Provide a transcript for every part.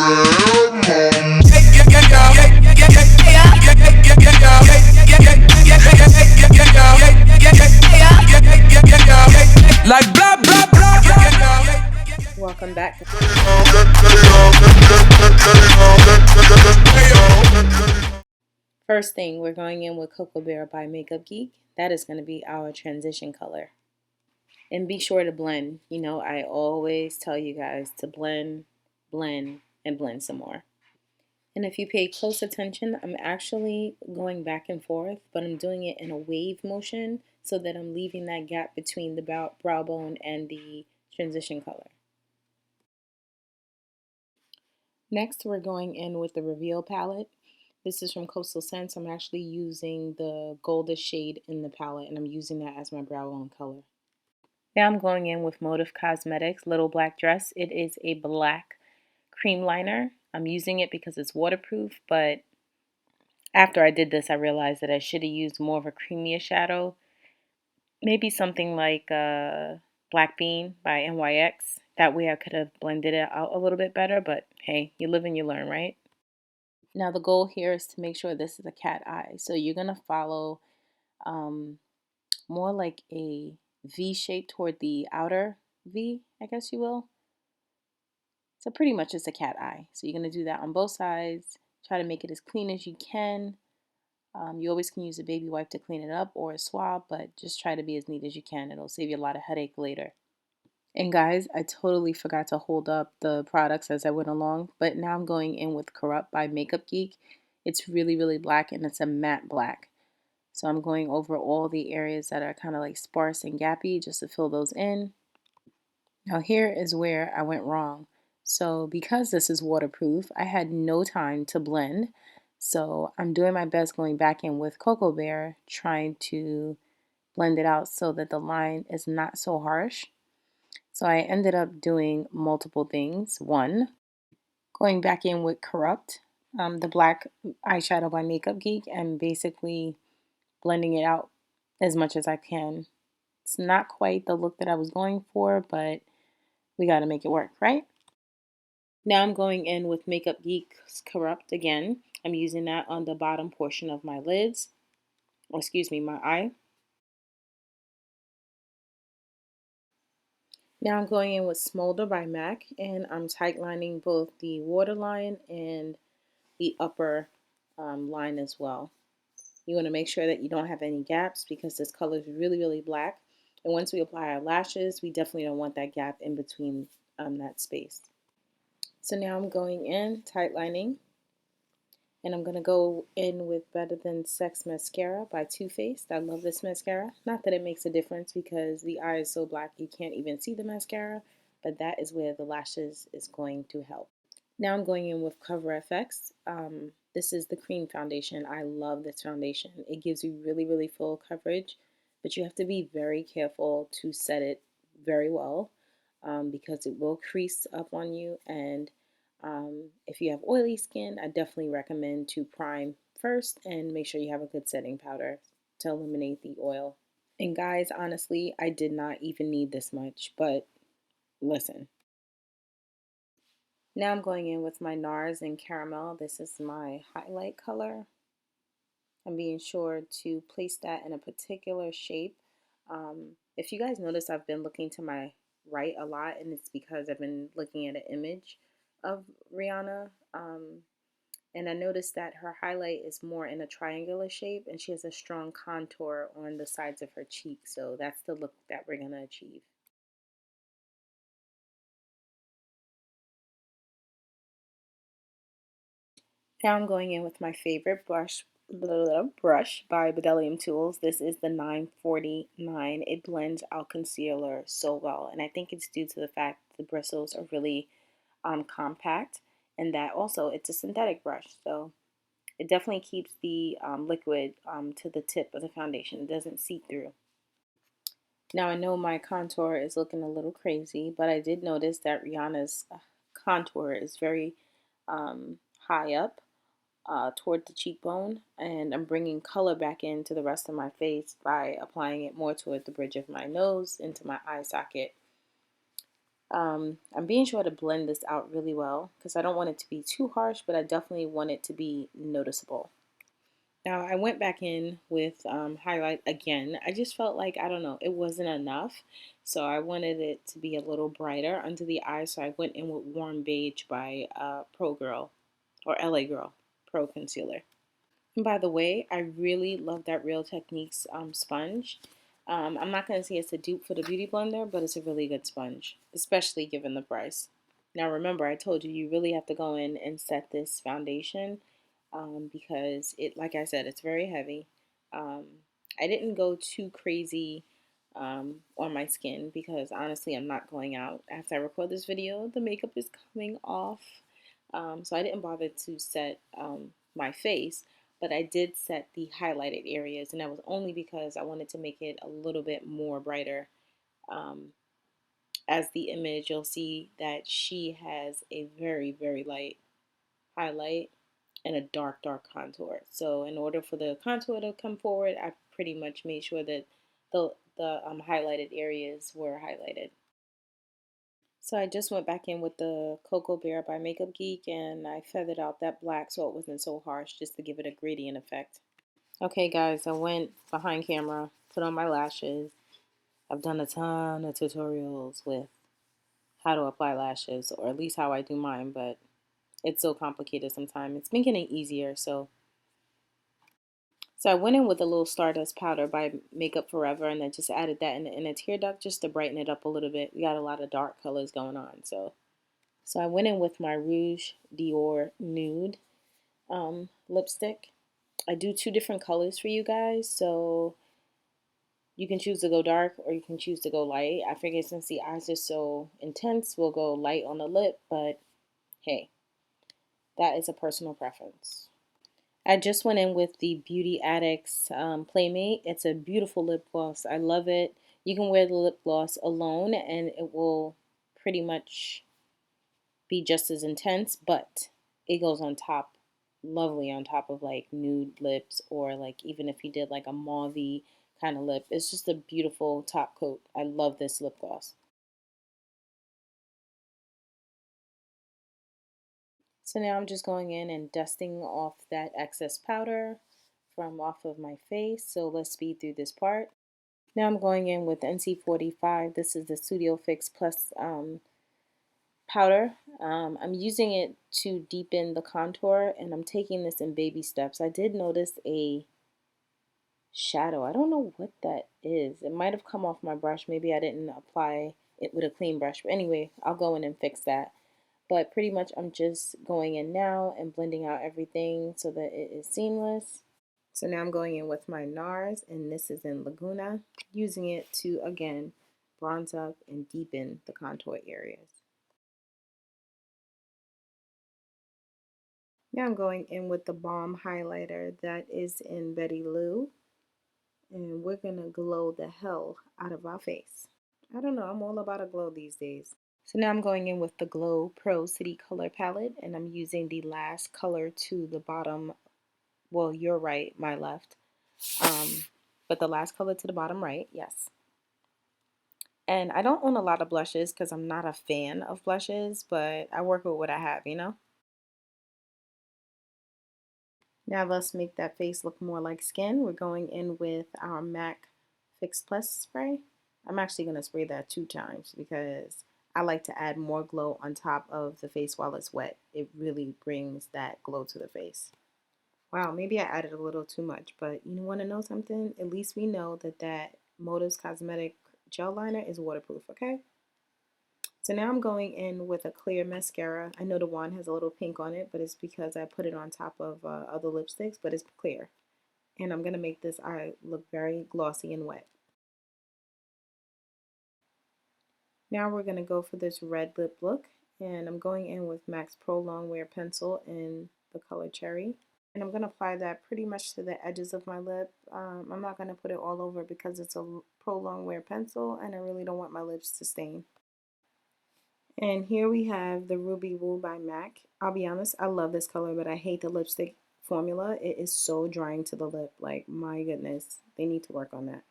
Like blah blah blah. Welcome back. First thing, we're going in with Cocoa Bear by Makeup Geek. That is going to be our transition color. And be sure to blend. You know, I always tell you guys to blend, blend, and blend some more. And if you pay close attention, I'm actually going back and forth, but I'm doing it in a wave motion so that I'm leaving that gap between the brow bone and the transition color. Next, we're going in with the Reveal palette. This is from Coastal Scents. I'm actually using the goldest shade in the palette, and I'm using that as my brow bone color. Now I'm going in with Motive Cosmetics Little Black Dress. It is a black cream liner. I'm using it because it's waterproof, but after I did this, I realized that I should have used more of a creamier shadow. Maybe something like Black Bean by NYX. That way I could have blended it out a little bit better, but hey, you live and you learn, right? Now the goal here is to make sure this is a cat eye. So you're going to follow more like a V shape toward the outer V, I guess you will. So pretty much it's a cat eye. So you're going to do that on both sides. Try to make it as clean as you can. You always can use a baby wipe to clean it up or a swab, but just try to be as neat as you can. It'll save you a lot of headache later. And guys, I totally forgot to hold up the products as I went along, but now I'm going in with Corrupt by Makeup Geek. It's really, really black and it's a matte black. So I'm going over all the areas that are kind of like sparse and gappy just to fill those in. Now here is where I went wrong. So because this is waterproof, I had no time to blend. So I'm doing my best going back in with Cocoa Bear, trying to blend it out so that the line is not so harsh. So I ended up doing multiple things. One, going back in with Corrupt, the black eyeshadow by Makeup Geek, and basically blending it out as much as I can. It's not quite the look that I was going for, but we got to make it work, right? Now I'm going in with Makeup Geek's Corrupt again. I'm using that on the bottom portion of my lids, or excuse me, my eye. Now I'm going in with Smolder by MAC, and I'm tightlining both the waterline and the upper line as well. You want to make sure that you don't have any gaps because this color is really, really black. And once we apply our lashes, we definitely don't want that gap in between that space. So now I'm going in, tightlining, and I'm going to go in with Better Than Sex Mascara by Too Faced. I love this mascara. Not that it makes a difference because the eye is so black you can't even see the mascara, but that is where the lashes is going to help. Now I'm going in with Cover FX. This is the cream foundation. I love this foundation. It gives you really, really full coverage, but you have to be very careful to set it very well because it will crease up on you. And if you have oily skin, I definitely recommend to prime first and make sure you have a good setting powder to eliminate the oil. And guys, honestly, I did not even need this much, but listen. Now I'm going in with my Nars in Caramel. This is my highlight color. I'm being sure to place that in a particular shape. If you guys notice, I've been looking to my right a lot, and it's because I've been looking at an image of Rihanna. And I noticed that her highlight is more in a triangular shape, and she has a strong contour on the sides of her cheek. So that's the look that we're going to achieve. Now I'm going in with my favorite brush by Bedelium Tools. This is the 949. It blends out concealer so well, and I think it's due to the fact the bristles are really compact, and that also it's a synthetic brush, so it definitely keeps the liquid to the tip of the foundation. It doesn't seep through. Now I know my contour is looking a little crazy, but I did notice that Rihanna's contour is very high up toward the cheekbone, and I'm bringing color back into the rest of my face by applying it more toward the bridge of my nose into my eye socket. I'm being sure to blend this out really well because I don't want it to be too harsh, but I definitely want it to be noticeable. Now I went back in with highlight again. I just felt like, I don't know, it wasn't enough. So I wanted it to be a little brighter under the eye. So I went in with Warm Beige by Pro Girl or L.A Girl Pro Concealer. And by the way, I really love that Real Techniques sponge. I'm not going to say it's a dupe for the Beauty Blender, but it's a really good sponge, especially given the price. Now remember, I told you, you really have to go in and set this foundation because it, like I said, it's very heavy. Um, I didn't go too crazy on my skin because honestly, I'm not going out. After I record this video, the makeup is coming off. So I didn't bother to set my face, but I did set the highlighted areas, and that was only because I wanted to make it a little bit more brighter. Um, as the image, you'll see that she has a very, very light highlight and a dark, dark contour. So in order for the contour to come forward, I pretty much made sure that the highlighted areas were highlighted. So I just went back in with the Cocoa Bear by Makeup Geek and I feathered out that black so it wasn't so harsh, just to give it a gradient effect. Okay guys, I went behind camera, put on my lashes. I've done a ton of tutorials with how to apply lashes, or at least how I do mine, but it's so complicated sometimes. It's been getting easier, so I went in with a little Stardust powder by Makeup Forever and I just added that in a tear duct just to brighten it up a little bit. We got a lot of dark colors going on, so I went in with my Rouge Dior Nude lipstick. I do two different colors for you guys, so you can choose to go dark or you can choose to go light. I figured since the eyes are so intense, we'll go light on the lip, but hey, that is a personal preference. I just went in with the Beauty Addicts Playmate. It's a beautiful lip gloss. I love it. You can wear the lip gloss alone and it will pretty much be just as intense, but it goes on top, lovely on top of like nude lips, or like even if you did like a mauve kind of lip. It's just a beautiful top coat. I love this lip gloss. So now I'm just going in and dusting off that excess powder from off of my face. So let's speed through this part. Now I'm going in with NC45. This is the Studio Fix Plus powder. I'm using it to deepen the contour and I'm taking this in baby steps. I did notice a shadow. I don't know what that is. It might have come off my brush. Maybe I didn't apply it with a clean brush. But anyway, I'll go in and fix that. But pretty much I'm just going in now and blending out everything so that it is seamless. So now I'm going in with my Nars, and this is in Laguna, using it to, again, bronze up and deepen the contour areas. Now I'm going in with the Balm highlighter that is in Betty Lou, and we're going to glow the hell out of our face. I don't know, I'm all about a glow these days. So now I'm going in with the Glow Pro City Color Palette, and I'm using the last color to the bottom, well, your right, my left, but the last color to the bottom right, yes. And I don't own a lot of blushes because I'm not a fan of blushes, but I work with what I have, you know? Now let's make that face look more like skin. We're going in with our MAC Fix Plus spray. I'm actually going to spray that 2 times because I like to add more glow on top of the face while it's wet. It really brings that glow to the face. Wow, maybe I added a little too much, but you want to know something? At least we know that that Motives Cosmetic gel liner is waterproof, okay? So now I'm going in with a clear mascara. I know the wand has a little pink on it, but it's because I put it on top of other lipsticks, but it's clear. And I'm going to make this eye look very glossy and wet. Now we're going to go for this red lip look. And I'm going in with MAC's Pro Longwear Pencil in the color Cherry. And I'm going to apply that pretty much to the edges of my lip. I'm not going to put it all over because it's a Pro Longwear pencil and I really don't want my lips to stain. And here we have the Ruby Woo by MAC. I'll be honest, I love this color, but I hate the lipstick formula. It is so drying to the lip. Like, my goodness, they need to work on that.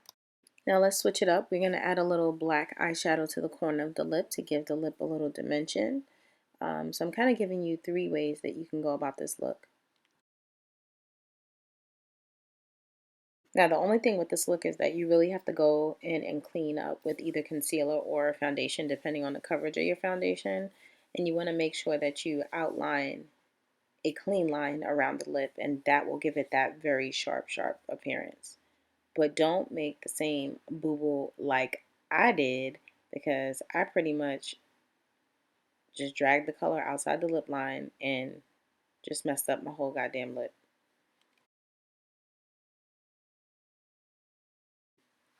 Now let's switch it up. We're going to add a little black eyeshadow to the corner of the lip to give the lip a little dimension. So I'm kind of giving you 3 ways that you can go about this look. Now the only thing with this look is that you really have to go in and clean up with either concealer or foundation depending on the coverage of your foundation. And you want to make sure that you outline a clean line around the lip, and that will give it that very sharp appearance. But don't make the same boo-boo like I did, because I pretty much just dragged the color outside the lip line and just messed up my whole goddamn lip.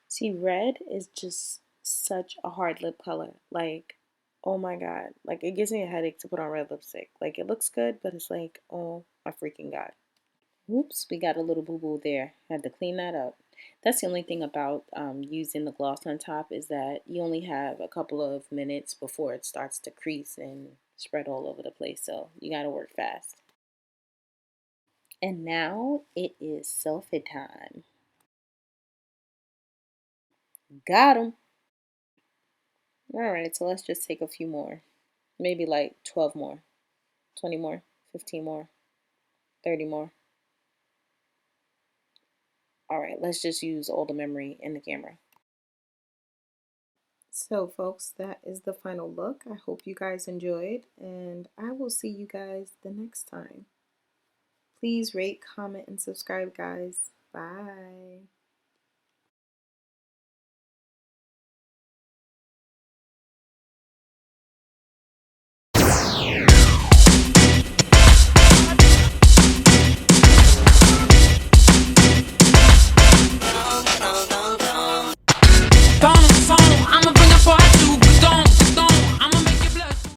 See, red is just such a hard lip color. Like, oh my God. Like, it gives me a headache to put on red lipstick. Like, it looks good, but it's like, oh my freaking God. Oops, we got a little boo-boo there. Had to clean that up. That's the only thing about using the gloss on top, is that you only have a couple of minutes before it starts to crease and spread all over the place. So you got to work fast. And now it is selfie time. Got 'em. All right, so let's just take a few more. Maybe like 12 more, 20 more, 15 more, 30 more. All right, let's just use all the memory in the camera. So, folks, that is the final look. I hope you guys enjoyed, and I will see you guys the next time. Please rate, comment, and subscribe, guys. Bye.